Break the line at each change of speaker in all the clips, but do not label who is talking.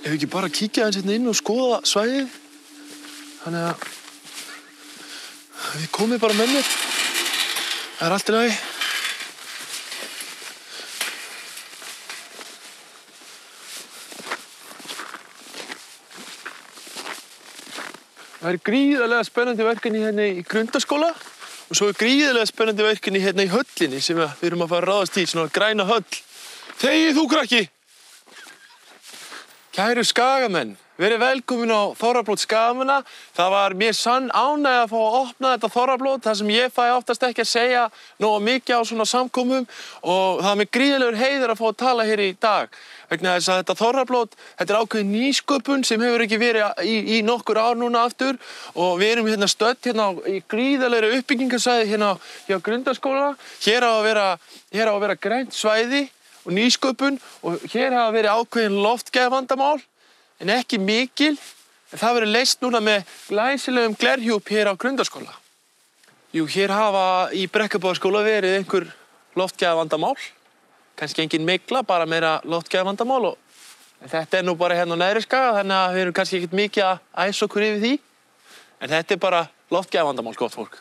Ef við ekki bara kíkja aðeins hérna inn og skoða svæðið. Þannig að þið komið bara með mér. Það allt í lagi. Það gríðarlega spennandi verkefni hérna í grundaskóla og svo gríðarlega spennandi verkefni hérna í höllinni sem við erum að fara að ráðast í, svona græna höll. Þegi þú, krakki! Kæru Skagamenn, verið velkomin á Þorrablót Skagamanna. Það var mér sann ánægja að fá að opna þetta Þorrablót, þar sem ég fæ oftast ekki að segja nógu mikið á svona samkomum og það er mér gríðarlegur heiður að fá að tala hér í dag. Vegna þess að þetta Þorrablót, þetta er ákveðin nýsköpun sem hefur ekki verið í nokkur ár núna aftur og við erum hérna stödd hérna í gríðarlegri uppbyggingarsvæði hérna hjá Grundaskóla. Hér á að vera grænt svæði og nýsköpun og hér hafa verið ákveðin loftgæðavandamál en ekki mikil. En það verið leyst núna með glæsilegum glerhjúp hér á Grundaskóla. Jú, hér hafa í Brekkubæjarskóla verið einhver loftgæðavandamál. Kannski engin mygla, bara meira loftgæðavandamál og þetta nú bara hérna á neðri Skaga, þannig að við erum kannski ekkert mikið að æsa okkur yfir því. En þetta bara loftgæðavandamál, gott fólk.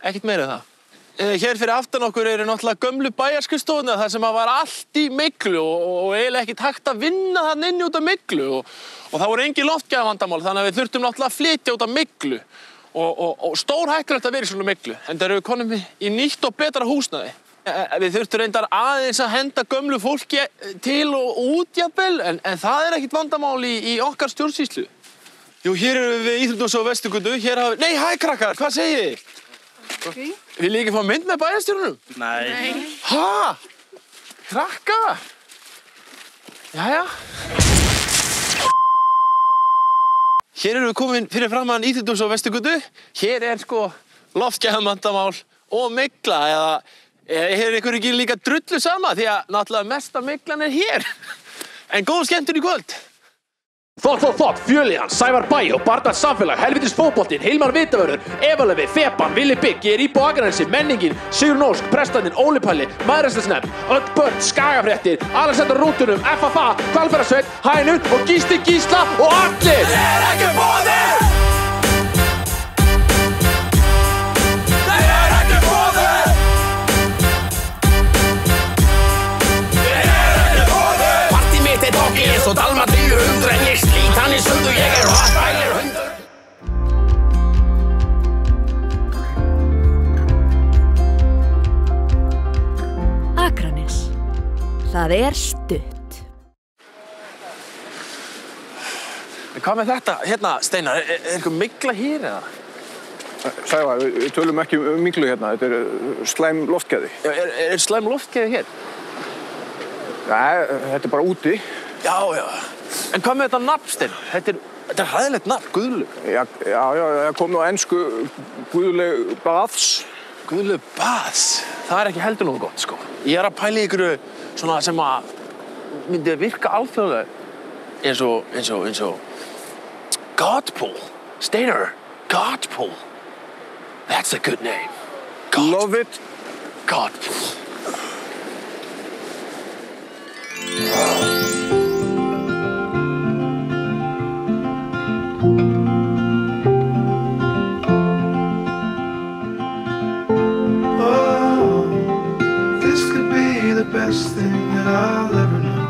Ekkert meira en það. Hér fyrir aftan okkur eru náttúrulega gömlu bæjarskrifstofurnar þar sem var allt í myglu og eiginlega ekkert hægt að vinna þarna inni út af myglu og það voru engin loftgæðavandamál þannig að við þurftum náttúrulega að flytja út af myglu og stórhættulegt að vera í svona myglu en það eru við konum í nýtt og betra húsnæði. Við þurftum reyndar aðeins að henda gömlu fólki til og út jafnvel en það er ekkert vandamál í okkar stjórnsýslu. Jú, hér erum við Íþróttahúsi á Vesturgötu, hér hafa við... Nei, hæ krakkar, hvað segið þið? Okay. Vil ég ekki fá mynd með bæjarstjórunum? Nei. Hæ? Krakkar? Jæja. Hér erum við komin fyrir framan Íþróttahúsi á Vesturgötu. Hér sko loftgæðavandamál og mygla eða er ykkur ekki líka drullu sama því að náttúrulega mesta myglan hér. En góð skemmtun í kvöld. Þótt, Fjölíðan, Sævar Bæ og Barnars samfélag, Helvítis fótboltinn, Hilmar Vitavörður, Efalefi, Fepan, Villi Bygg, Ég í á Akranesi, Menningin, Sigurinn Ósk, Prestandinn, Óli Palli, Mæðrastafsnefnd, öll börn, Skagafréttir, Alexander Rútunum, FFA, Hvalfjarðarsveit, Hænun og Gísli Gísla og allir! Ekki boðið! Svo dalma 300 en ég slít hann í sundur, ég hvatbælir hundur.
Akranes. Það stutt.
En hvað með þetta? Hérna, Steinar, er eitthvað mygla hér eða?
Sævar, við tölum ekki myglu hérna, þetta slæm loftgæði.
Er slæm loftgæði hér?
Nei, þetta bara úti.
Já. En hvað með þetta nafn, Steinar? Þetta er hræðilegt nafn, Guðlaug.
Já, kom nú á ensku Guðlaug Baths.
Guðlaug Baths? Það er ekki heldur nógu gott, sko. Ég að pæla í ykkur svona sem að myndi virka alþjóðlega eins og Godpool. Steinar, Godpool. That's a good name.
Love it.
Godpool.
Best thing that I'll ever know.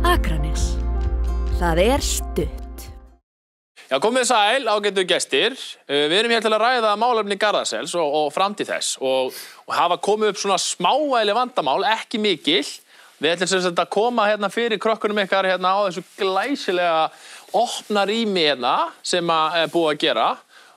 Akranes. Það stutt.
Já, komið sæl, ágætu gestir. Við erum hér til að ræða málefni Garðasels og framtíð þess og hafa komið upp svona smávægileg vandamál, ekki mikil. Við ætlum sem sagt að koma hérna fyrir krökkunum ykkar hérna á þessu glæsilega opna rými hérna sem er búið að gera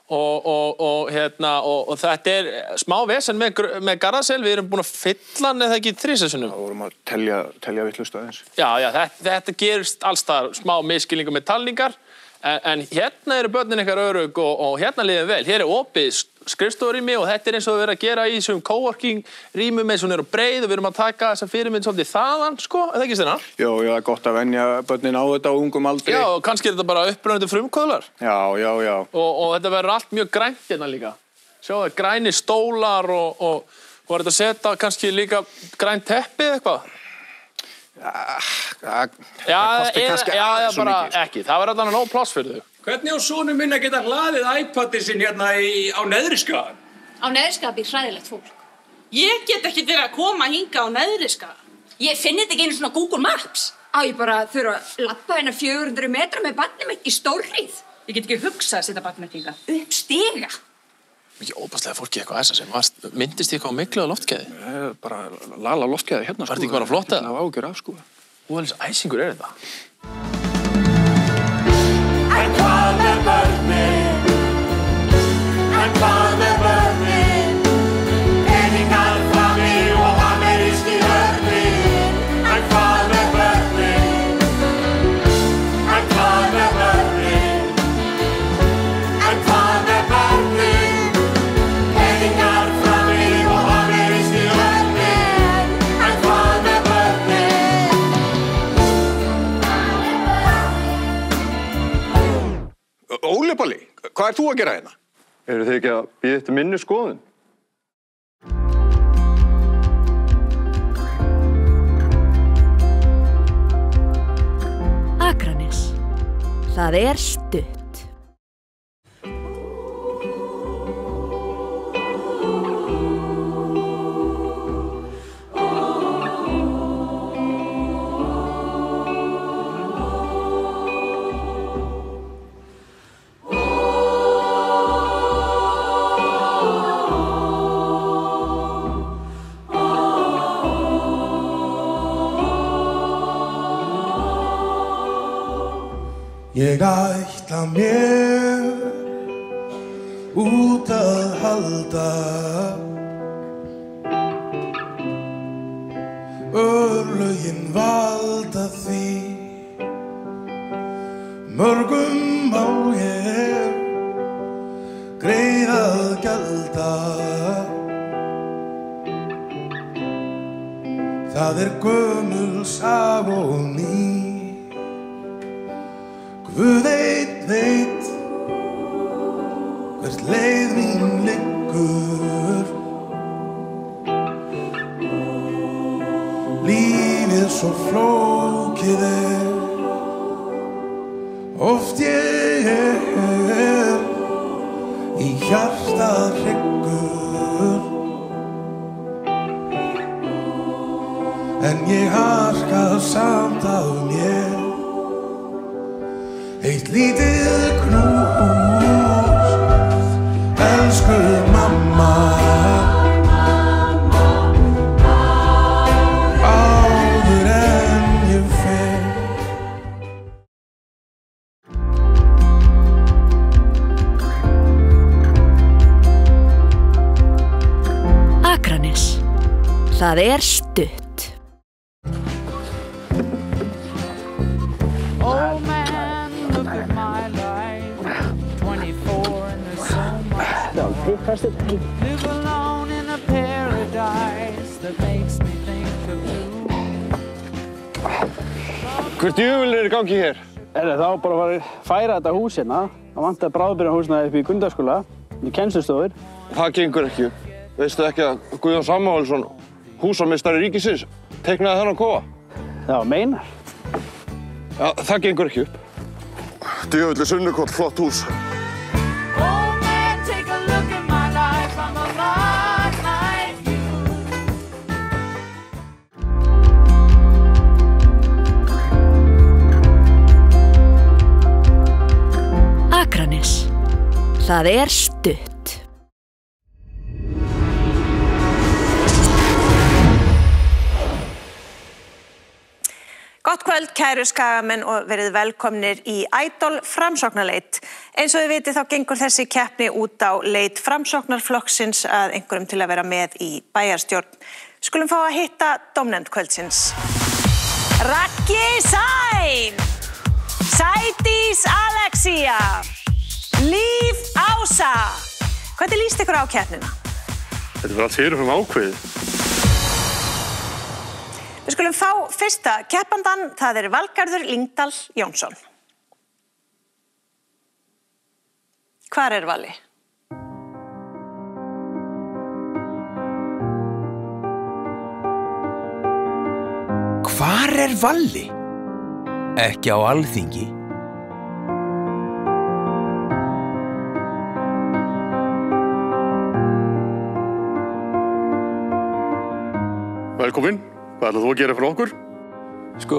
og þetta smá vesen með Garðasel. Við erum búin að fylla hann eða ekki 3 sinnum.
Við vorum að telja vitlaust aðeins.
Já, þetta gerist alls þar smá misskilningur með talningar. En hérna eru börnin ykkar örugg og hérna líður vel. Hér opið skrifstofurými og þetta eins og við erum að gera í þessum coworking rýmum eins og niður á Breið og við erum að taka þessa fyrirmynd svolítið þaðan, sko, er það ekki Steina?
Jó, það er gott að venja börnin á þetta á ungum aldri.
Já, og kannski er þetta bara upprennandi frumkvöðlar.
Já.
Og þetta verður allt mjög grænt hérna líka. Sjáu það, græni stólar og var þetta að setja kannski líka grænt teppið eitthvað?
Það kosti kannski
Já, bara ekki. Það var allavega nóg pláss fyrir þau.
Hvernig á sonur minn að geta hlaðið iPadið sinn hérna á neðriskagan?
Á neðriskaga býr hræðilegt fólk.
Ég get ekki verið að koma hinga á neðriskaga.
Ég finn þetta ekki einu svona Google Maps. Á ég bara þurfa að labba hérna 400 metra með barnið mitt í stórhríð.
Ég get ekki hugsað að setja barnið mitt hinga.
Upp stiga.
Mikið óbærslega fólki eitthvað þessa sem myndist ég eitthvað á miklu á loftgæði?
Bara lala loftgæði hérna,
Var þetta ekki bara flott eða?
Það var ágjör af, sko.
Úðalis æsingur er þetta.
En hvað með börnin? En hvað með börnin? Peningar frammi og ameríski örnin. En hvað með börnin? En hvað með börnin? En hvað með börnin? Peningar frammi og ameríski örnin. En hvað með börnin?
Óli Balli, hvað þú að gera hérna?
Eru þið ekki að bíða eftir minni skoðun?
Akranes. Það er stutt.
Ég ætla mér út að halda örlögin valda því mörgum á ég greiðað gjalda það gömul saga og ný Guð einn veit hvert leið mín liggur Lífið svo flókið oft ég í hjarta hryggur en ég harka samt af mér Eitt lítið knús, elsku mamma áður en ég fer
Akranes. Það er stutt.
Live alone in a paradise that makes me think of you.
Hvert djöfull er í gangi hér?
Það á bara að færa þetta hús hérna. Það vantar bráðabirgðahúsnæði upp í Gundarskóla, í kennslustofur.
Það gengur ekki upp. Veistu ekki að Guðjón Samúelsson, húsameistari ríkisins, teiknaði þennan kofa?
Já, meinar.
Já, það gengur ekki upp. Djöfull er Sunnukot flott hús.
Akranes. Það er stutt.
Gott kvöld, kæru skagamenn og verið velkomnir í Idol framsóknarleit. Eins og þið vitið þá gengur þessi keppni út á leit framsóknarflokksins að einhverjum til að vera með í bæjarstjórn. Skulum fá að hitta dómnefnd kvöldsins. Raggi Sæm, Sædís Alexía, Líf Ása. Hvernig líst ykkur á keppnina?
Þetta var allt fyrirfram ákveðið.
Við skulum fá fyrsta keppandan, það Valgarður Lyngdal Jónsson. Hvar Valli?
Hvar Valli? Ekki á Alþingi.
Velkomin. Hvað ætlar þú að gera fyrir okkur?
Sko,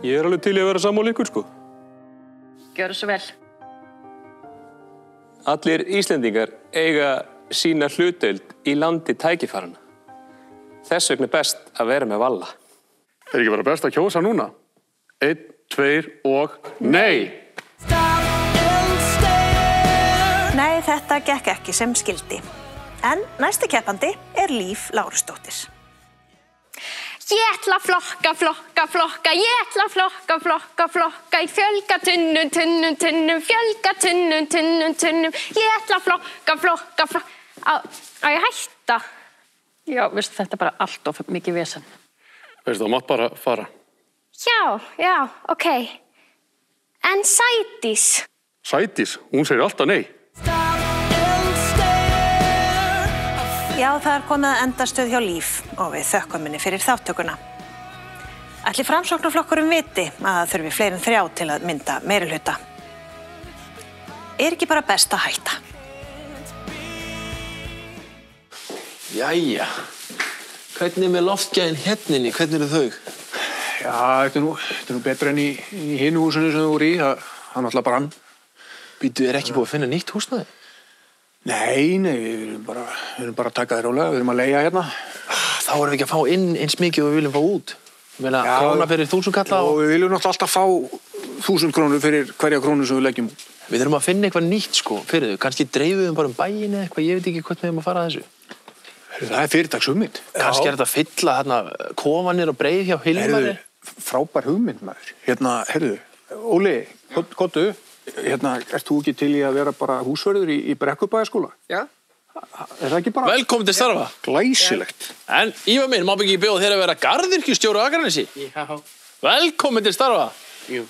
ég alveg til í að vera sammála ykkur, sko.
Gjörðu svo vel.
Allir Íslendingar eiga sína hlutdeild í landi tækifæranna. Þess vegna best að vera með Valla.
Ekki bara best að kjósa núna? 1, 2 og nei!
Nei, þetta gekk ekki sem skildi. En næsti keppandi Líf Lárusdóttir.
Ég ætla að flokka, ég ætla að flokka í fjölga tunnum, fjölga tunnum. Ég ætla að flokka. Á ég hætta?
Já, veistu, þetta bara allt of mikið vesen.
Veistu, þú mátt bara fara.
Já, ok. En Sædís?
Sædís, hún segir alltaf nei.
Já, það komið að endastöð hjá Líf og við þökkum henni fyrir þáttökuna. Ætli Framsóknarflokkurinn viti að það þurfi fleiri en 3 til að mynda meirihluta. Ekki bara best að hætta?
Jæja, hvernig með loftgæðin hérninni, hvernig eru þau?
Já, þetta er nú betra enn í hinu húsinu sem þú voru í, það náttúrulega brann.
Býtu, ekki búið að finna nýtt húsnæði?
Nei, við erum bara að taka þér rólega, við erum að leigja hérna.
Þá erum við ekki að fá inn eins mikið og við viljum fá út. Ég meina, króna fyrir 1000 kalla
og við viljum náttúrulega alltaf fá 1000 krónur fyrir hverja krónu sem við leggjum út.
Við þurfum að finna eitthvað nýtt, sko, fyrir þau. Kannski dreifum bara bæinn eða eitthvað, ég veit ekki hvernig við erum að fara að þessu.
Það fyrirtagshugmynd.
Kannski þetta að fylla þarna kofanir og breið hjá Hilmari.
Frábær hugmynd, maður. Hérna, Óli, kottu. Ert þú ekki til í að vera bara húsvörður í Brekkubæjarskóla?
Já.
Það ekki bara...
Velkomin til starfa.
Glæsilegt.
En Ívar minn, má ekki bjóða þér að vera garðyrkjustjóri á Akranesi?
Já.
Velkomin til starfa.
Jú.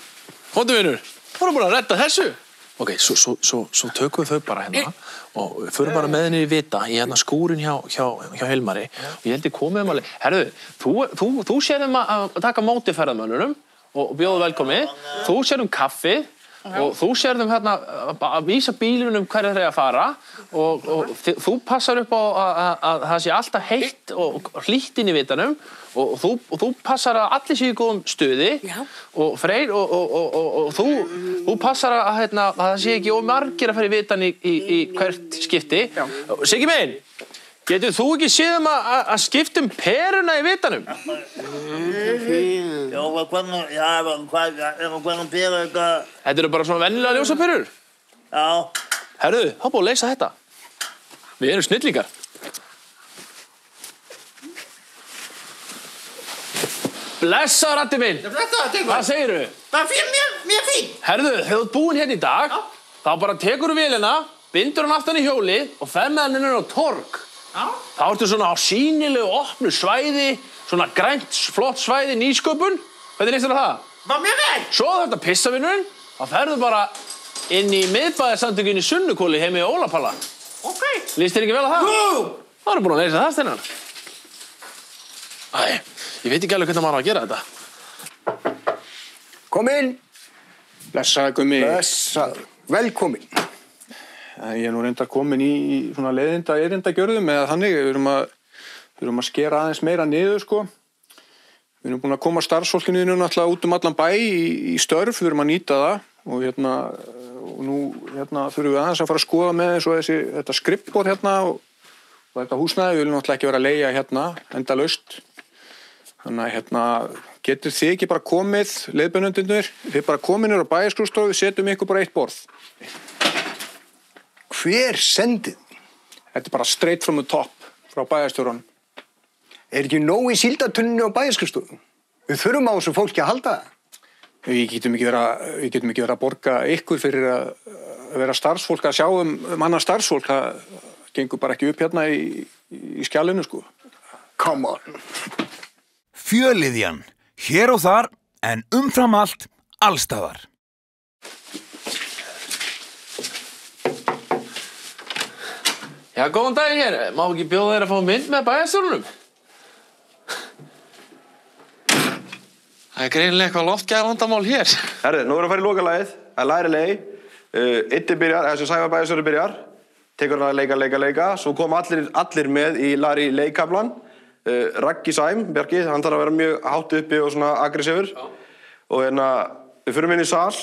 Komdu vinur, þú erum búin að redda þessu. Ok, svo tökum við þau bara hérna og förum bara með henni í vita í hérna skúrin hjá Hilmari og ég held ég komið alveg. Herðu, þú sérðum að taka móti ferðamönnunum og bjóðu velkomi. Þú sérðum kaffið. Og þú sérðum hérna að vísa bílunum hverju þeir að fara og þú passar upp á að það sé alltaf heitt og hlýtt inn í vitanum og þú passar að allir séu í góðum stuði og Freyr og þú passar að það sé ekki margir að fara í vitan í hvert skipti. Siggi minn, getur þú ekki séð að skipta peruna í vitanum?
Já, hvernig pera eitthvað?
Þetta eru bara svona venjulega ljósaperur?
Já.
Herðu, þá búið að leysa þetta. Við erum snillingar. Blessaður, Addi minn. Hvað segirðu?
Það er mér fín.
Herðu, þegar þú ert búinn hérna í dag, þá bara tekur þú vélina, bindur hann aftan í hjólið og fer með hann inn á torg. Þá ertu svona á sýnilegu opnu svæði, svona grænt, flott svæði, nýsköpun. Hvernig líst þér á það?
Það mér vel.
Svo þetta pissavinnurinn, þá ferðu bara inn í miðbæðarsamtökin í Sunnukóli heim í Ólapalla.
Ok.
Líst þér ekki vel á það?
Jú.
Það eru búin að leysa það, Steinar. Æ, ég veit ekki alveg hvernig maður á að gera þetta.
Kom inn.
Blessaður, Gummi.
Blessaður. Velkomin.
Ég er nú reyndar komin í svona erindagjörðum eða þannig. Við erum að skera aðeins meira niður, sko. Við erum búin að koma starfsfólkinu náttúrulega út allan bæ í störf. Við erum að nýta það og nú þurfum við aðeins að fara að skoða með eins og þetta skrippborð hérna og þetta húsnæði. Við viljum náttúrulega ekki vera að leigja hérna endalaust. Þannig að getur þið ekki bara komið, leiðbeinendurnir, þið bara komið niður á bæjarskrifstofu, við setjum ykkur bara eitt borð.
Hver sendið?
Þetta er bara straight from the top frá bæjarstjóranum.
Er ekki nóg í síldartunninu á bæjarskrifstofu? Við þurfum á þessu fólki að halda það.
Við getum ekki verið að borga ykkur fyrir að vera starfsfólk að sjá annar starfsfólk, það gengur bara ekki upp hérna í skjalinu, sko.
Come on.
Fjölliðjan, hér og þar, en umfram allt, allstaðar.
Já, góðan daginn hér. Má ekki bjóða þér að fá mynd með bæjarstjórnum? Það er greinilega eitthvað loftgæðavandamál hér.
Herri, nú erum við að fara í lokalagið. Það er læri lei. Iddi byrjar, þessi Sævar bæjarstjóri byrjar. Tekur hann að leika. Svo kom allir með í læri leikablan. Raggi Sæm, Bjarki, hann þarf að vera mjög hátt uppi og svona aggressífur. Og við förum inn í sal.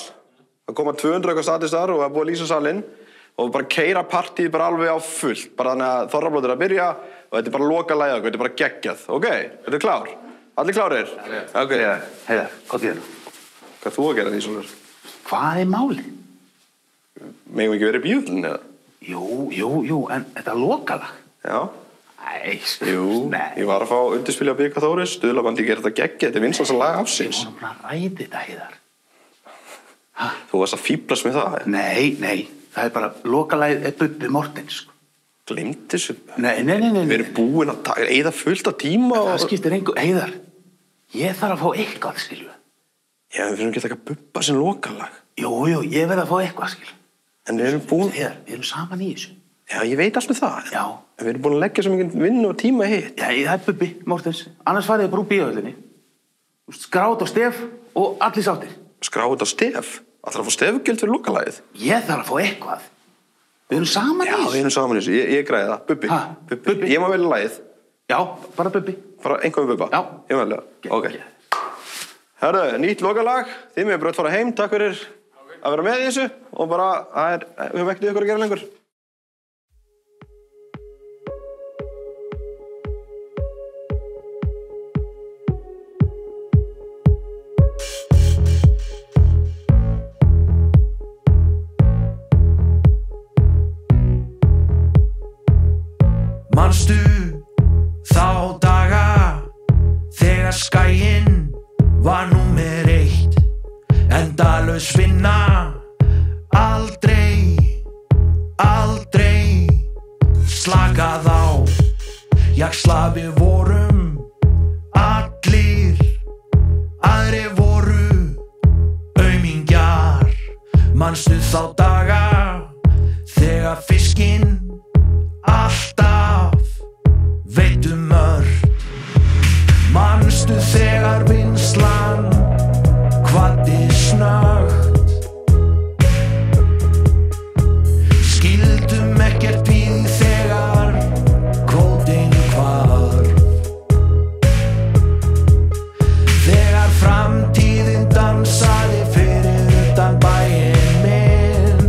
Það koma 200 eitthvað statistar og það er búið að lýsa salinn. Og bara keyra partíð bara alveg á fullt. Bara þannig að þorrablót að byrja og þetta er bara lokalagið okkur, þetta er bara geggjað. Ok, þetta er klár? Allir klárir? Ok.
Heiðar, hvað þér?
Hvað þú að gera því svona?
Hvað er málið?
Megum við ekki verið í bíóllinn eða?
Jú, en þetta er lokalag.
Já.
Nei,
ég var að fá undirspilja á Birka Þóris, stuðlabandi gerir þetta geggjað, þetta er vinsælasta lag ársins.
Við vorum bara að ræða þetta, Heiðar.
Þú varst að fíblast með það?
Nei. Það er bara, lokalagið er Bubbi Mortens, sko.
Gleymd þessu?
Nei.
Við erum búin að eyða fullt af tíma og...
Það skiptir engu, Heiðar, ég þarf að fá eitthvað, skilju.
Já, við fyrir ekki að taka Bubba sem lokalag.
Jú, ég verð að fá eitthvað, skilju.
En við erum búin...
Heiðar, við erum saman í þessu.
Já, ég veit allt með það.
Já.
En við erum búin að leggja svo mikið vinnu og tíma hitt.
Já, það er Bubbi Mortens. Annars farið ég bara úr bíóhöllinni. Skrát á stef og allir sáttir.
Skrát á stef? Það þarf að fá stefgjöld fyrir lokalagið.
Ég þarf að fá eitthvað. Við erum saman í þessu.
Já, við erum saman í þessu. Ég græði það. Bubbi. Ég má velja lagið.
Já, bara Bubbi.
Bara einhver Bubba? Já. Ég velja það. Ok. Herru, nýtt lokalag. Þið mér bara að fara heim. Takk fyrir að vera með í þessu. Og bara, við höfum ekkert ykkur að gera lengur.
Manstu þá daga þegar skaginn var númer 1 endalaus vinna aldrei slakað á jaxla við vorum allir aðrir voru aumingjar manstu þá daga þegar fiskinn alltaf veitum mörgt manstu þegar vinnslan kvaddi snöggt skildum ekkert við þegar kvótinn hvarf þegar framtíðin dansaði fyrir utan bæinn minn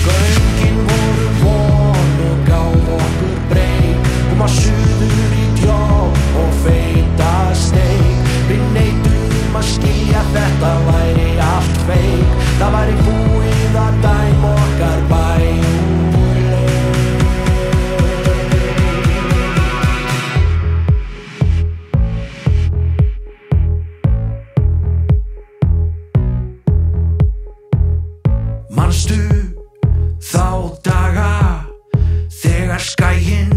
göngin voru von og gáfu okkur breyk koma suður í djóp og feita steik við neitum að skilja þetta væri allt feik það væri búið að dæma okkar bæ úr leik manstu þá daga þegar skaginn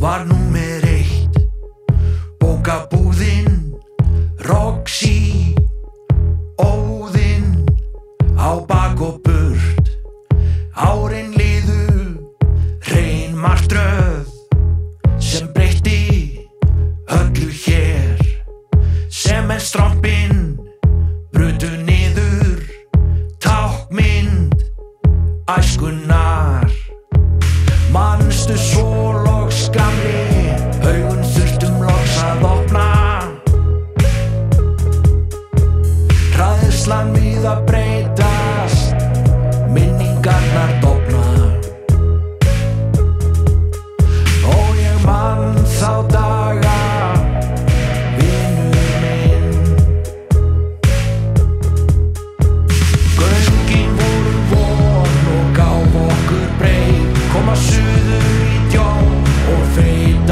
var númer 1 bókabúðin Roxy Óðinn á bak og burt árin liðu hrein martröð sem breytti öllu hér sem en strompinn brutu niður tákmynd æskunnar manstu svo loks gamli augun þurftum loks að opna hræðslan við að breytast minningarnar dofna og ég man þá daga vinur minn göngin voru von og gáfu okkur breyk koma suður í djó og feita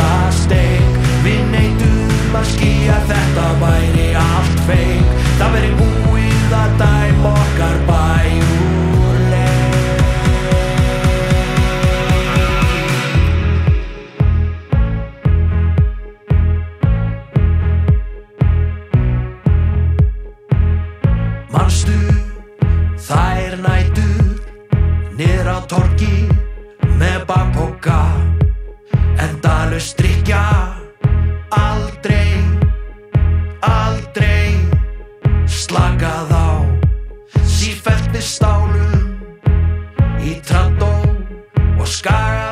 pappóka, endalaust drykkja, aldrei, aldrei slakað á, sífellt við stálum í Trandó og Skaga.